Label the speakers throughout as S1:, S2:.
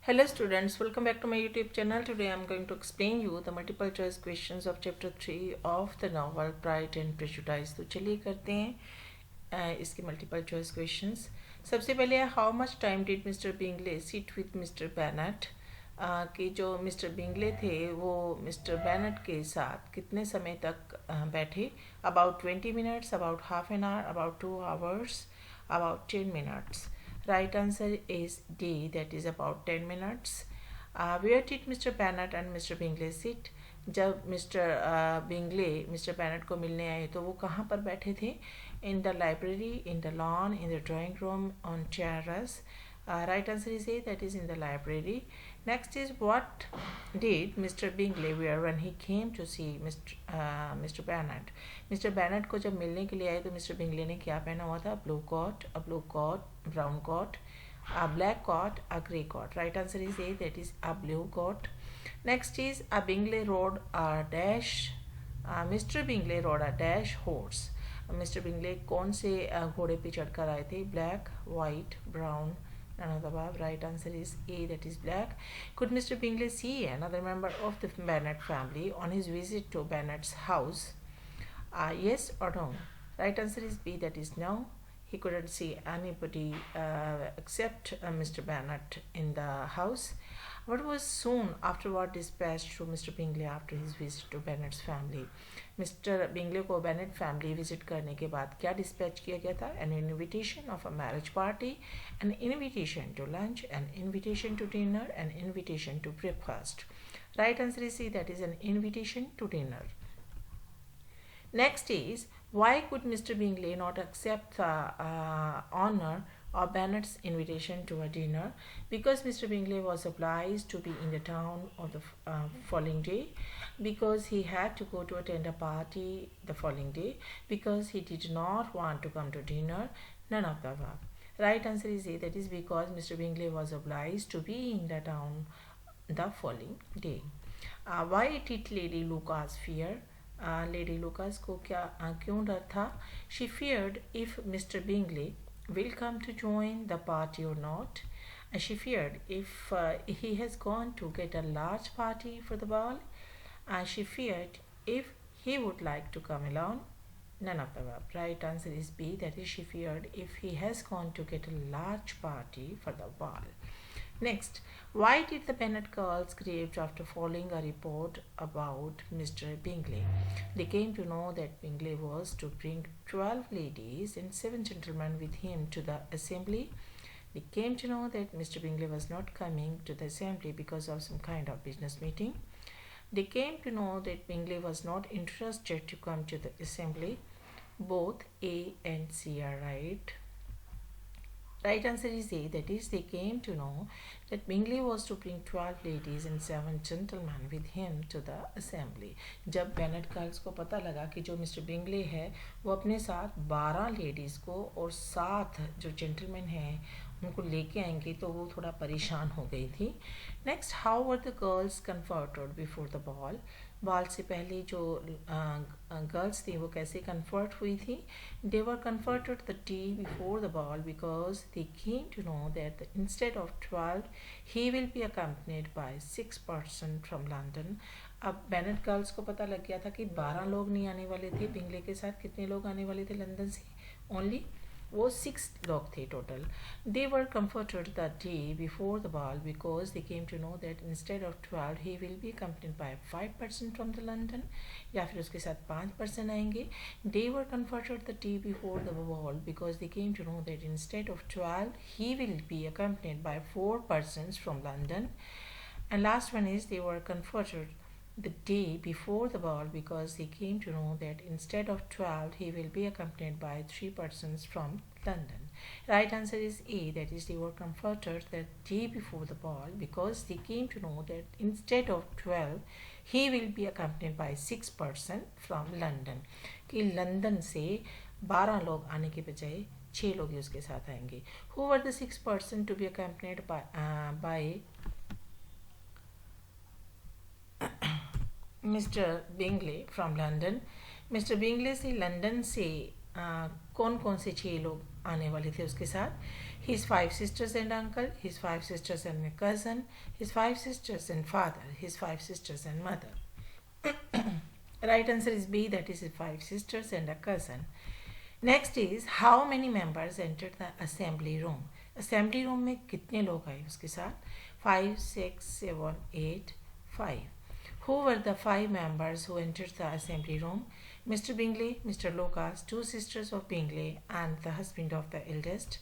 S1: Hello students, welcome back to my YouTube channel. Today I am going to explain you the multiple choice questions of chapter 3 of the novel Pride and Prejudice. तो चलिए करते हैं इसके multiple choice questions. सबसे पहले है how much time did Mr. Bingley sit with Mr. Bennet? कि जो मिस्टर बिंगले थे वो मिस्टर बैनट के साथ कितने समय तक बैठे. About 20 minutes, about half an hour, about 2 hours, about 10 minutes. Right answer is D, that is about 10 minutes. Where did Mr. Bennet and Mr. Bingley sit? जब मिस्टर बिंगले मिस्टर बैनट को मिलने आए तो वो कहाँ पर बैठे थे? In the library, in the lawn, in the drawing room, on terrace. Right answer is A, that is in the library. Next is what did Mr. Bingley wear when he came to see Mr. Bennet? Mister Bennet को जब मिलने के लिए आए तो mister Bingley ने क्या पहना हुआ था? Blue coat, a blue coat, brown coat, a black coat, a grey coat. Right answer is A, that is a blue coat. Next is a Bingley rode a dash. Mr. Bingley rode a dash horse. Mister Bingley कौन से घोड़े पे चढ़कर आए थे? Black, white, brown. None of the above. Right answer is A, that is black. Could Mr. Bingley see another member of the Bennet family on his visit to Bennet's house? Yes or no? Right answer is B, that is no. He couldn't see anybody except Mr. Bennet in the house. What was soon afterward dispatched to Mr. Bingley after his visit to Bennet's family? Mister Bingley को Bennet family visit करने के बाद क्या dispatch किया गया था? An invitation of a marriage party, an invitation to lunch, an invitation to dinner, an invitation to breakfast. Right answer is C, that is an invitation to dinner. Next is, why could Mr. Bingley not accept the honor of Bennet's invitation to a dinner? Because Mr. Bingley was obliged to be in the town on the following day, because he had to go to attend a party the following day, because he did not want to come to dinner. None of the above. Right answer is A, that is because Mr. Bingley was obliged to be in the town the following day. Why did Lady Lucas fear? Lady Lucas को क्यों डर था? She feared if Mr. Bingley will come to join the party or not. She feared if he has gone to get a large party for the ball. She feared if he would like to come alone. None of the above. Right answer is B, that is she feared if he has gone to get a large party for the ball. Next, why did the Bennet girls grieve after following a report about Mr. Bingley? They came to know that Bingley was to bring 12 ladies and 7 gentlemen with him to the assembly. They came to know that Mr. Bingley was not coming to the assembly because of some kind of business meeting. They came to know that Bingley was not interested to come to the assembly. Both A and C are right. Right answer is A, that is they came to know that Bingley was to bring 12 ladies and 7 gentlemen with him to the assembly. जब Bennett girls को पता लगा कि जो mister Bingley है वो अपने साथ 12 लेडीज़ को और 7 जो जेंटलमैन हैं उनको लेके आएंगे तो वो थोड़ा परेशान हो गई थी. Next, how were the girls comforted before the ball? Ball से पहले जो गर्ल्स थी वो कैसे कन्फर्ट हुई थी? They were comforted the day before the ball because they came to know that instead of 12 he will be accompanied by 6 person from London. अब Bennet girls को पता लग गया था कि 12 लोग नहीं आने वाले थे बिंगले के साथ. कितने लोग आने वाले थे लंदन से? ओनली वो 6 लोग थे total. They were comforted the day before the ball because they came to know that instead of 12 he will be accompanied by 5 person from the London, या फिर उसके साथ 5 पर्सन आएंगे. They were comforted the day before the ball because they came to know that instead of 12 he will be accompanied by 4 person from London. And last one is they were comforted the day before the ball because they came to know that instead of 12 he will be accompanied by 3 persons from London. Right answer is A, that is they were comforted the day before the ball because they came to know that instead of 12 he will be accompanied by 6 person from London. कि London से 12 लोग आने के बजाय 6 लोग ही उसके साथ आएंगे. Who were the 6 person to be accompanied by mister Bingley from London? Mister Bingley से लंदन से कौन कौन से 6 लोग आने वाले थे उसके साथ? his 5 sisters and uncle, his 5 sisters and a cousin, his 5 sisters and father, his 5 sisters and mother. Right answer is B, that is his 5 sisters and a cousin. Next is how many members entered the assembly room. Assembly room में कितने लोग आए उसके साथ? 5, 6, 7, 8, 5. Who were the 5 members who entered the assembly room? Mr. Bingley, Mr. Lucas, 2 sisters of Bingley, and the husband of the eldest.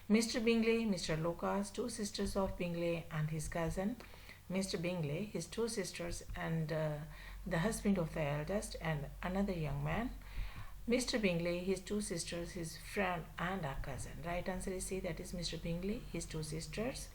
S1: Mr. Bingley, Mr. Lucas, 2 sisters of Bingley, and his cousin. Mr. Bingley, his 2 sisters, and the husband of the eldest, and another young man. Mr. Bingley, his 2 sisters, his friend, and a cousin. Right answer is C, that is Mr. Bingley, his 2 sisters,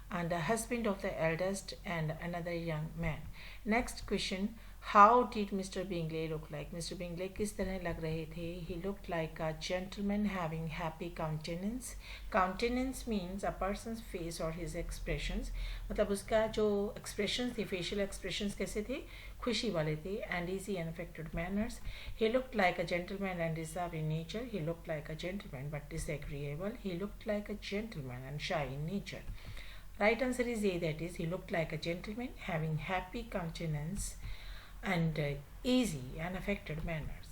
S1: and the husband of the eldest, and another young man. Next question, how did Mr. Bingley look like? Mr. Bingley किस तरह लग रहे थे? He looked like a gentleman having happy countenance. Countenance means a person's face or his expressions. मतलब उसका जो expressions थे, facial expressions कैसे थे? खुशी वाले थे, and easy and affected manners. He looked like a gentleman and reserved in nature. He looked like a gentleman but disagreeable. He looked like a gentleman and shy in nature. Right answer is A, that is he looked like a gentleman having happy countenance and easy and affected manners.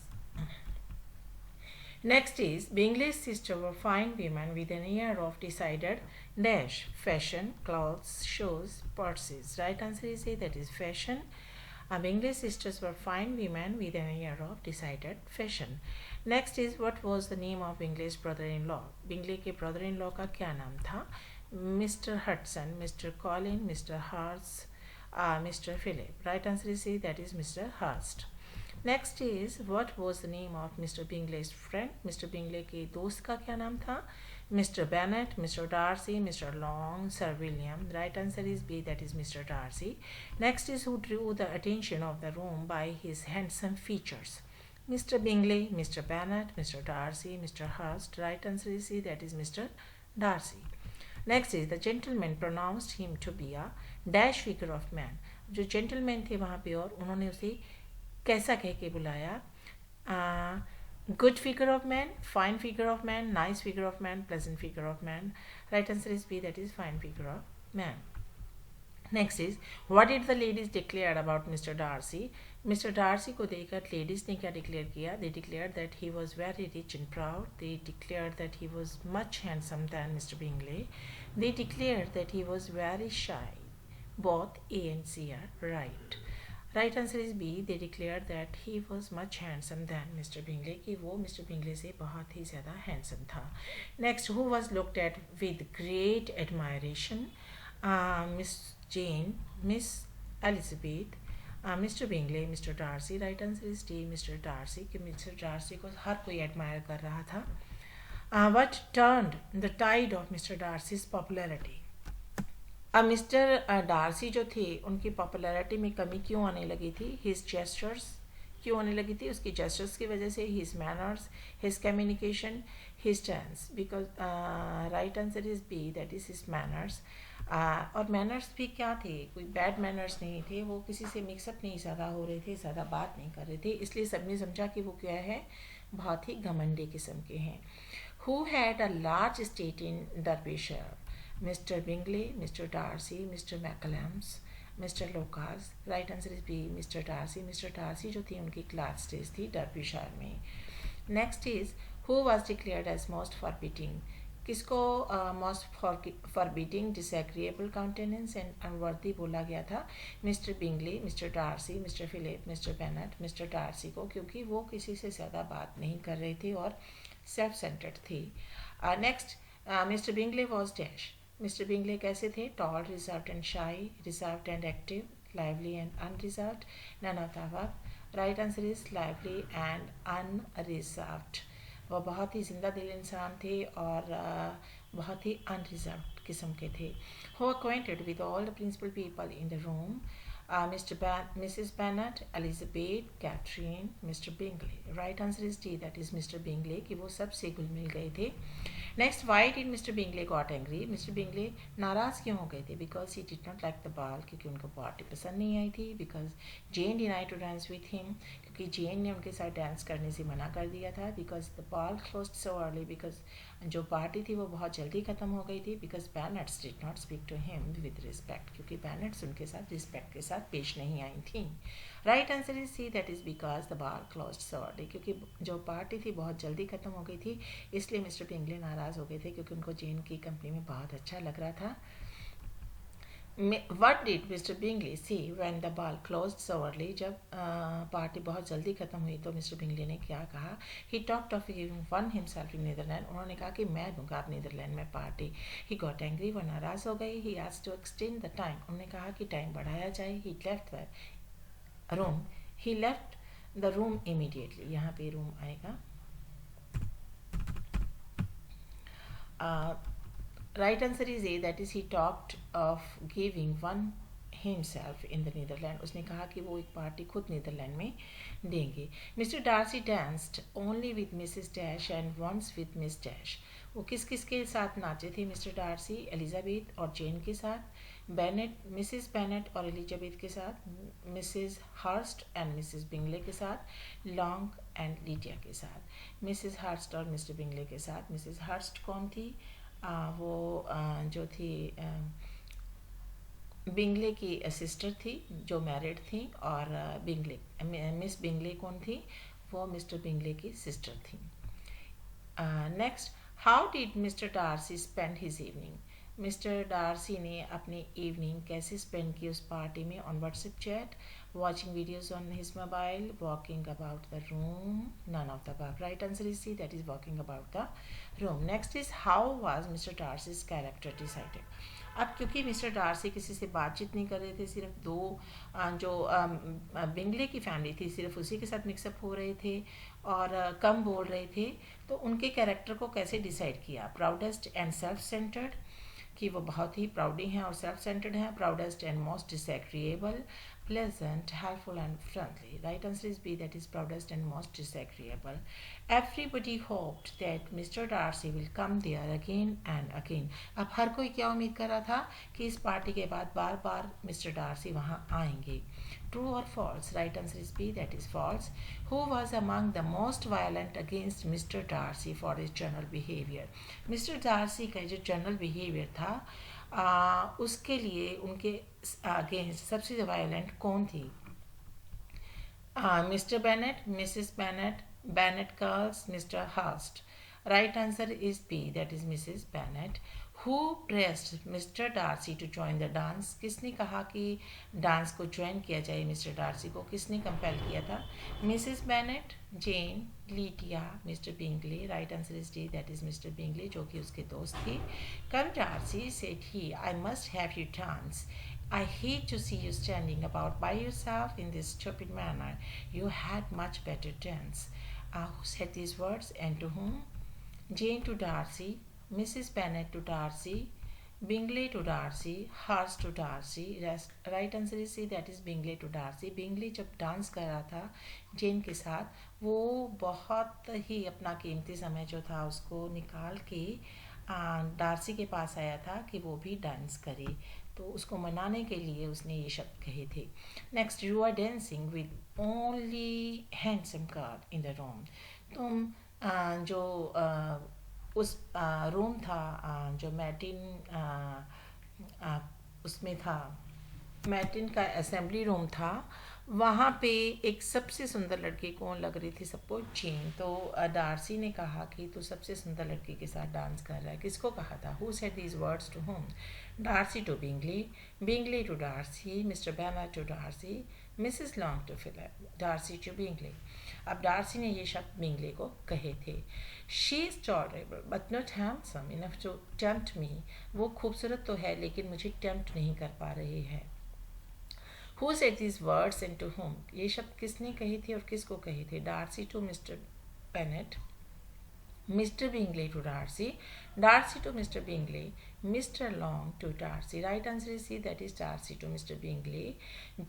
S1: Next is Bingley's sisters were fine women with an air of decided dash, fashion, clothes, shoes, purses. Right answer is A, that is fashion. Bingley's sisters were fine women with an air of decided fashion. Next is what was the name of Bingley's brother-in-law? Bingley के brother-in-law का क्या नाम था? Mr. Hudson, Mr. Colin, Mr. Hurst, Mr. Philip. Right answer is C, that is Mr. Hurst. Next is what was the name of Mr. Bingley's friend? Mr. Bingley के दोस्त का क्या नाम था? Mr. Bennet, Mr. Darcy, Mr. Long, Sir William. Right answer is B, that is Mr. Darcy. Next is who drew the attention of the room by his handsome features? Mr. Bingley, Mr. Bennet, Mr. Darcy, Mr. Hurst. Right answer is C, that is Mr. Darcy. Next is the gentleman pronounced him to be a dash figure of man. जो gentleman थे वहाँ पे और उन्होंने उसे कैसा कह के बुलाया? Good figure of man, fine figure of man, nice figure of man, pleasant figure of man. Right answer is B, that is fine figure of man. Next is what did the ladies declare about Mr. Darcy? Mr. Darcy को देखकर ladies ने क्या declare किया? They declared that he was very rich and proud. They declared that he was much handsome than Mr. Bingley. They declared that he was very shy. Both A and C are right. Right answer is B. They declared that he was much handsome than Mr. Bingley. कि वो Mr. Bingley से बहुत ही ज़्यादा handsome था. Next, who was looked at with great admiration? Miss Jane, Miss Elizabeth, Mr. Bingley, Mr. Darcy. Right answer is D, Mr. Darcy. कि Mr. Darcy को हर कोई admire कर रहा था. What turned the tide of Mr. Darcy's popularity? अब mister Darcy जो थे उनकी पॉपुलैरिटी में कमी क्यों आने लगी थी? हिज जेस्चर्स क्यों आने लगी थी? उसकी जेस्चर्स की वजह से, his manners, his communication, his tense. Because right answer is B, that is his manners. और मैनर्स भी क्या थे? कोई बैड मैनर्स नहीं थे. वो किसी से मिक्सअप नहीं ज़्यादा हो रहे थे, ज़्यादा बात नहीं कर रहे थे, इसलिए सबने समझा कि वो क्या है, बहुत ही घमंडी किस्म के हैं. Who had a large state in Derbyshire? Mr. Bingley, Mr. Darcy, Mr. McCallums, Mr. Lucas. Right answer is B, Mr. Darcy. Mr. Darcy जो थी उनकी क्लास स्टेज थी डर्बीशायर में. Next is who was declared as most forbidding? किसको most forbidding, disagreeable countenance and unworthy बोला गया था? Mr. Bingley, Mr. Darcy, Mr. Philip, Mr. Bennet, Mr. Darcy को, क्योंकि वो किसी से ज़्यादा बात नहीं कर रहे थे और self-centered थी. Next, Mr. Bingley was dash. Mr. Bingley कैसे थे? Tall, reserved and shy, reserved and active, lively and unreserved. None of the above. Right answer is lively and unreserved. वो बहुत ही जिंदा दिल इंसान थे और बहुत ही unreserved किस्म के थे. Who acquainted with all the principal people in the room? Mrs. Bennet, Elizabeth, Catherine, Mr. Bingley. Right answer is D, that is Mr. Bingley, कि वो सबसे घुल मिल गए थे. Next, why did mister Bingley got angry? Mister Bingley नाराज़ क्यों हो गए थे? Because he did not like the ball, क्योंकि उनको पार्टी पसंद नहीं आई थी। Because Jane deny to dance with him, क्योंकि जेन ने उनके साथ डांस करने से मना कर दिया था। Because the ball closed so early, because जो पार्टी थी वो बहुत जल्दी ख़त्म हो गई थी। Because Bennets did not speak to him with respect, क्योंकि बैनट्स उनके साथ रिस्पेक्ट के साथ पेश नहीं आई थी। Right answer is C, that is because the bar closed so early, क्योंकि जो पार्टी थी बहुत जल्दी ख़त्म हो गई थी, इसलिए मिस्टर बिंगले नाराज़ हो गए थे, क्योंकि उनको जेन की कंपनी में बहुत अच्छा लग रहा था। What did Mr. Bingley see when the ball closed so early? जब पार्टी बहुत जल्दी ख़त्म हुई तो मिस्टर बिंगले ने क्या कहा? He talked of giving one himself in Netherlands. उन्होंने कहा कि मैं दूंगा आप नीदरलैंड में पार्टी। He got angry, वो नाराज़ हो गई। He asked to extend the time. उन्होंने कहा कि टाइम बढ़ाया जाए। He left the room. He left the room immediately. यहाँ पे रूम आएगा। Right answer is A, that is he talked of giving one himself in the Netherlands. उसने कहा कि वो एक पार्टी खुद नीदरलैंड में देंगे। Mr. Darcy danced only with Mrs. Dash and once with Miss Dash. वो किस किस के साथ नाचे थे मिस्टर डार्सी? एलिजाबेथ और जेन के साथ, बेनेट, मिसेस बेनेट और एलिजाबेथ के साथ, Mrs Hearst and Mrs Bingley के साथ, लॉन्ग एंड लीडिया के साथ। मिसेस हर्स्ट और मिस्टर बिंगले के साथ। मिसेस हर्स्ट कौन थी? वो जो थी बिंगले की सिस्टर थी जो मैरिड थी, और बिंगले मिस बिंगले कौन थी? वो मिस्टर बिंगले की सिस्टर थी। Next, how did mister Darcy spend his evening? Mister Darcy ने अपनी इवनिंग कैसे स्पेंड की उस पार्टी में? On WhatsApp chat, watching videos on his mobile, walking about the room, none of the above. Right answer is C, that is walking about the room. Next is, how was Mr. Darcy's character decided? अब क्योंकि mister Darcy किसी से बातचीत नहीं कर रहे थे, सिर्फ दो जो बिंगले की फैमिली थी सिर्फ उसी के साथ मिक्सअप हो रहे थे और कम बोल रहे थे, तो उनके कैरेक्टर को कैसे डिसाइड किया? प्राउडेस्ट एंड सेल्फ सेंटर्ड, कि वो बहुत ही प्राउडी हैं और सेल्फ सेंटर्ड हैं। Proudest and most disagreeable, pleasant, helpful and friendly. Right answer is B, that is proudest and most disagreeable. Everybody hoped that Mr. Darcy will come there again and again. अब हर कोई क्या उम्मीद कर रहा था कि इस पार्टी के बाद बार बार मिस्टर डार्सी वहाँ आएंगे। True or false? Right answer is B, that is false. Who was among the most violent against Mr. Darcy for his general behavior? Mr. Darcy का जो general behavior था उसके लिए उनके अगेंस्ट सबसे वायलेंट कौन थी? Mister Bennet, missus Bennet, Bennet girls, mister Hurst. Right answer is B, that is missus Bennet. Who pressed mister Darcy to join the dance? किसने कहा कि डांस को ज्वाइन किया जाए मिस्टर डार्सी को? किसने कंपेल किया था? Mrs Bennet, Jane, Lydia, Mr Bingley. Right answer is D, that is Mr Bingley, जो कि उसके दोस्त थे। Come Darcy, said he, I must have you dance. I hate to see you standing about by yourself in this stupid manner. You had much better dance. Who said these words and to whom? Jane to Darcy, Mrs. Bennet to Darcy, Bingley to Darcy, Hurst to Darcy. Right answer is C, that is Bingley to Darcy. Bingley जब dance कर रहा था जेन के साथ, वो बहुत ही अपना कीमती समय जो था उसको निकाल के डार्सी के पास आया था कि वो भी डांस करे, तो उसको मनाने के लिए उसने ये शब्द कहे थे। Next, you are dancing with only handsome girl in the room. तुम जो उस रूम था जो मैटिन उसमें था, मैटिन का असेंबली रूम था, वहाँ पे एक सबसे सुंदर लड़की कौन लग रही थी सबको? जेन। तो डार्सी ने कहा कि तू सबसे सुंदर लड़की के साथ डांस कर रहा है। किसको कहा था? Who said these words to whom? Darcy to Bingley, Bingley to Darcy, Mr Bennet to Darcy, Mrs Long to Philip, Darcy to Bingley. अब डार्सी ने ये शब्द बिंगली को कहे थे। She is tolerable but not handsome enough to tempt me. वो खूबसूरत तो है लेकिन मुझे टेम्प्ट नहीं कर पा रही है। Who said these words and to whom? ये शब्द किसने कहे थे और किसको कहे थे? Darcy to mister Bennet, mister Bingley to Darcy, Darcy to mister Bingley, mister Long to Darcy, right answer is C, that is Darcy to mister Bingley.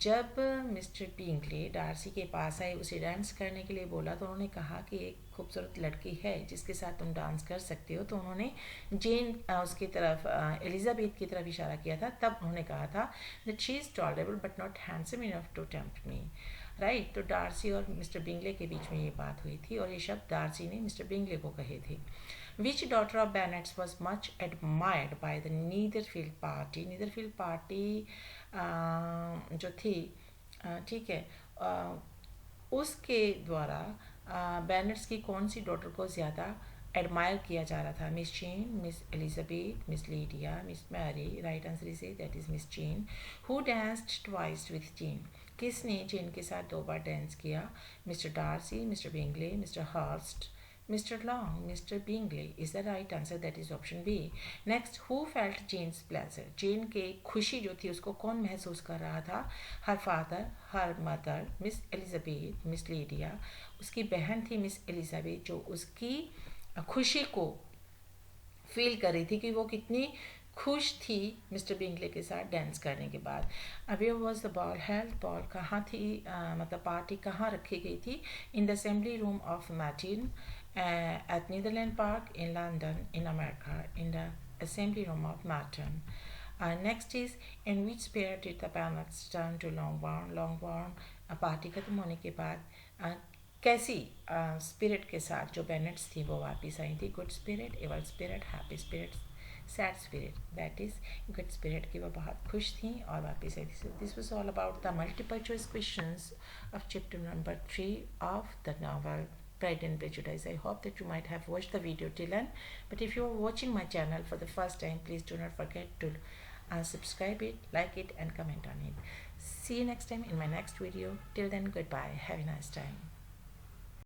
S1: जब मिस्टर बिंगले डार्सी के पास आए, उसे डांस करने के लिए बोला, तो उन्होंने कहा कि एक खूबसूरत लड़की है जिसके साथ तुम डांस कर सकते हो। तो उन्होंने जेन उसकी तरफ एलिजाबेथ की तरफ इशारा किया था। तब उन्होंने कहा था that she is tolerable but not handsome enough to tempt me, right. तो डार्सी और मिस्टर बिंगले के बीच में ये बात हुई थी और ये शब्द डार्सी ने मिस्टर बिंगले को कहे थे। Which daughter of Bennett's was much admired by the Netherfield party? Netherfield party जो थी, ठीक है, उसके द्वारा बैनेट्स की कौन सी डॉटर को ज़्यादा एडमायर किया जा रहा था? Miss Jane, miss Elizabeth, miss Lydia, miss Mary. Right answer is that is miss Jane. Who danced twice with Jane? किसने चेन के साथ 2 बार डांस किया? Mister Darcy, mister Bingley, mister Hurst, Mr. Long, Mr. Bingley is the right answer. That is option B. Next, who felt Jane's pleasure? Jane के खुशी जो थी उसको कौन महसूस कर रहा था? Her father, her mother, Miss Elizabeth, Miss Lydia. उसकी बहन थी मिस एलिजाबेथ जो उसकी खुशी को फील कर रही थी कि वो कितनी खुश थी मिस्टर बिंगले के साथ डांस करने के बाद। Away was the ball held? Ball कहाँ थी, मतलब पार्टी कहाँ रखी गई थी? In the assembly room of मैटिन at Netherland Park in London in America, in the assembly room of Martin. Next is, in which spirit did the Bennets turn to Longbourn? Longbourn party खत्म होने के बाद कैसी spirit के साथ जो बेनेट्स थी वो वापस आई थी? Good spirit, evil spirit, happy spirit, sad spirit? That is good spirit की वो बहुत खुश थी और वापस आई थी। This was all about the multiple choice questions of chapter number 3 of the novel Pride and Prejudice. I hope that you might have watched the video till end. But if you are watching my channel for the first time, please do not forget to subscribe it, like it, and comment on it. See you next time in my next video. Till then, goodbye. Have a nice time.